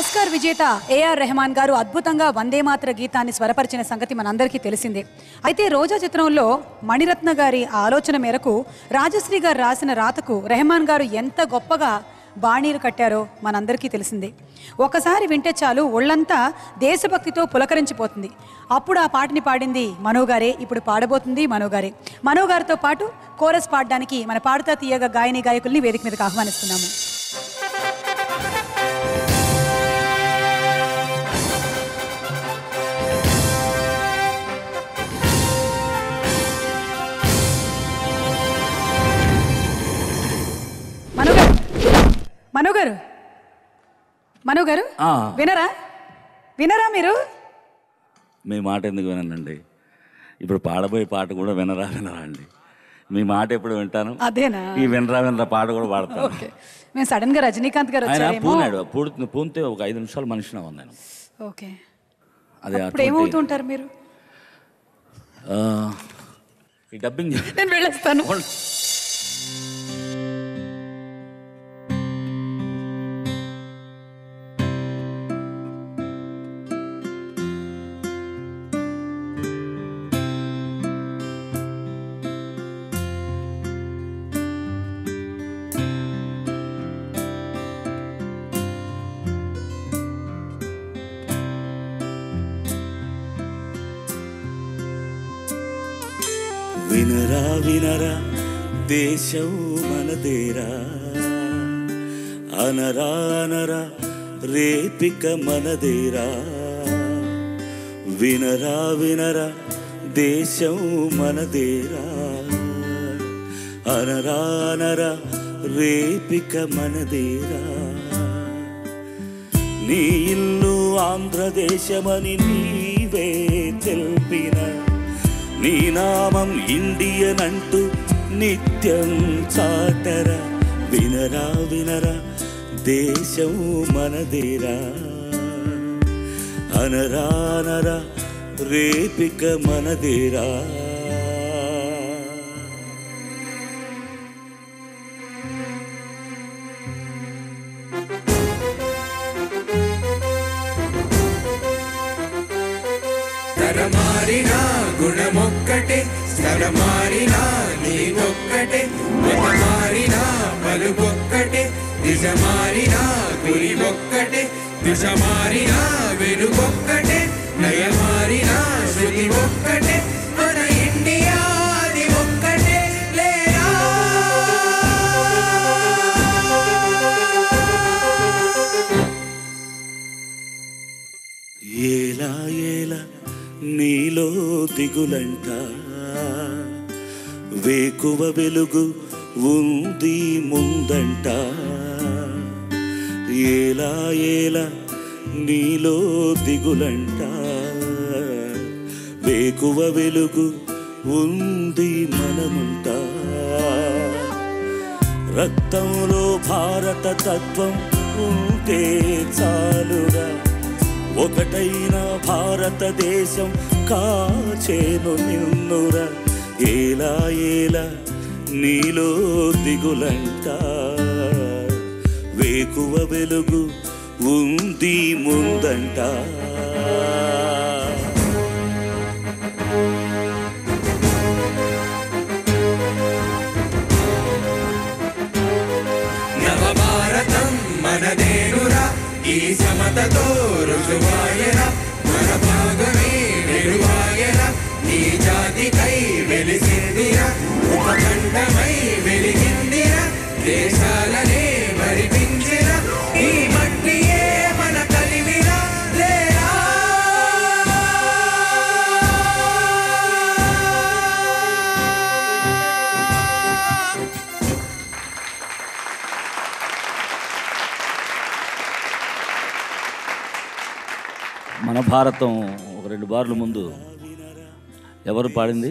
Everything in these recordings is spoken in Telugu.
ఆస్కార్ విజేత ఏఆర్ రెహమాన్ గారు అద్భుతంగా వందే మాతర గీతాన్ని స్వరపరిచిన సంగతి మనందరికీ తెలిసిందే. అయితే రోజా చిత్రంలో మణిరత్న గారి ఆలోచన మేరకు రాజశ్రీ గారు రాసిన రాతకు రెహమాన్ గారు ఎంత గొప్పగా బాణీలు కట్టారో మనందరికీ తెలిసిందే. ఒకసారి వింటే చాలు ఒళ్ళంతా దేశభక్తితో పులకరించిపోతుంది. అప్పుడు ఆ పాటని పాడింది మనోగారే, ఇప్పుడు పాడబోతుంది మనోగారే. మనోగారితో పాటు కోరస్ పాడడానికి మన పాడుతా తీయగా గాయని గాయకుల్ని వేదిక మీదకి ఆహ్వానిస్తున్నాము. మనోగారు మనోగారు వినరా వినరా మీరు? మీ మాట ఎందుకు వినండి? ఇప్పుడు పాడబోయే పాట కూడా వినరా అండి? మీ మాట ఎప్పుడు వింటాను. అదేనా? ఈ వినరా పాట కూడా పాడతాను. మేము సడన్ గా రజనీకాంత్ గారు పూనితే ఒక 5 నిమిషాలు మనిషిని ఉన్నాను. ఓకే, అదే అప్పుడు ఏమవుతుంటారు మీరు? ఈ డబ్బింగ్ నేను వెళ్ళేస్తాను. వినరా వినరా దేశం మనదేరా, అనరా అనరా రేపిక మనదేరా. వినరా వినరా దేశం మనదేరా, అనరా అనరా రేపిక మనదేరా. నీ ఇల్లు ఆంధ్రదేశమని నీవే తెలిపిన, నీ నామం ఇండియన్ అంటూ నిత్యం చాటరా. వినరా వినరా దేశం మనదేరా, అనరా అనరా రేపిక మనదేరా. తరమారినా గుణమొక్కటే, స్థలమారినా నీవొక్కటే, మతమారినా పలుకొక్కటే, దిశమారినా గురివొక్కటే, దిశమారినా వెలుగొక్కటే, నయమారినా శృతి ఒక్కటే, మన ఇండియా అది ఒక్కటే లేరా. ఏలా ఏలా నీలో దిగులంట, వేకువ వెలుగు ఉంది ముందంట. ఏలా ఏలా నీలో దిగులంట, వేకువ వెలుగు ఉంది మనముంట. రక్తంలో భారత తత్వం ఉంటే చాలురా, ఒకటైన భారతదేశం కాచేను నిన్నురా. ఏలా ఏలా నీలో దిగులంట, వేకువ వెలుగు ఉంది ముందంట. నవభారతం మనదేనురా, ఈ సమతతో రుజువాయరా, మన భాగమే వెలువాయరా. నీ జాతికై వెలిసిందిరా, ఉపఖండమై వెలిగిందిరా, దేశాలనే మరిపించిరా, ఈ మట్టియే మన కలిమిరా లేరా. మన భారతం ఒక 2 బార్లు ముందు ఎవరు పాడింది?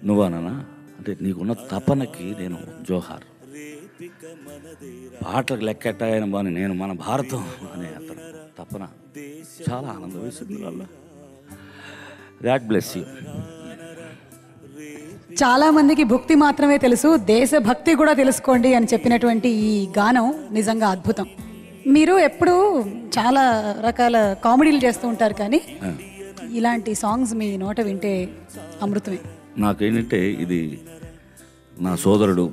నువ్వానా? అంటే నీకున్న తపనకి నేను జోహార్. పాటలకు లెక్కెట్టాయన బాని నేను మన భారతం అనే అతను తపన చాలా ఆనందం వేసింది. వల్ల గాడ్ బ్లెస్ యూ. చాలా మందికి భక్తి మాత్రమే తెలుసు, దేశభక్తి కూడా తెలుసుకోండి అని చెప్పినటువంటి ఈ గానం నిజంగా అద్భుతం. మీరు ఎప్పుడు చాలా రకాల కామెడీలు చేస్తూ ఉంటారు, కానీ ఇలాంటి సాంగ్స్ మీ నోట వింటే అమృతమే. నాకేంటంటే ఇది నా సోదరుడు,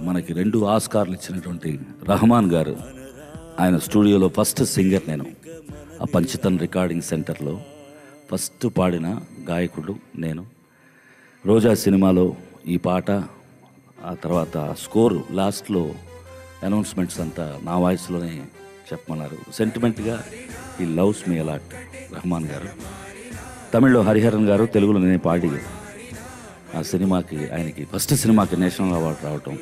మనకి 2 ఆస్కార్లు ఇచ్చినటువంటి రెహమాన్ గారు, ఆయన స్టూడియోలో ఫస్ట్ సింగర్ నేను. ఆ పంచతన్ రికార్డింగ్ సెంటర్లో ఫస్ట్ పాడిన గాయకుడు నేను. రోజా సినిమాలో ఈ పాట, ఆ తర్వాత స్కోరు లాస్ట్లో అనౌన్స్మెంట్స్ అంతా నా వాయిస్లోనే చెప్పమన్నారు. సెంటిమెంట్గా ఈ లవ్స్ మీ అలాట్ రెహమాన్ గారు. తమిళ్లో హరిహరన్ గారు, తెలుగులో నేనే పాడి ఆ సినిమాకి, ఆయనకి ఫస్ట్ సినిమాకి నేషనల్ అవార్డు రావటం.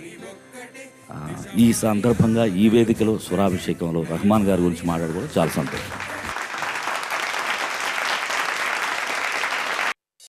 ఈ సందర్భంగా ఈ వేదికలో స్వరాభిషేకంలో రెహమాన్ గారి గురించి మాట్లాడుకోవడం చాలా సంతోషం.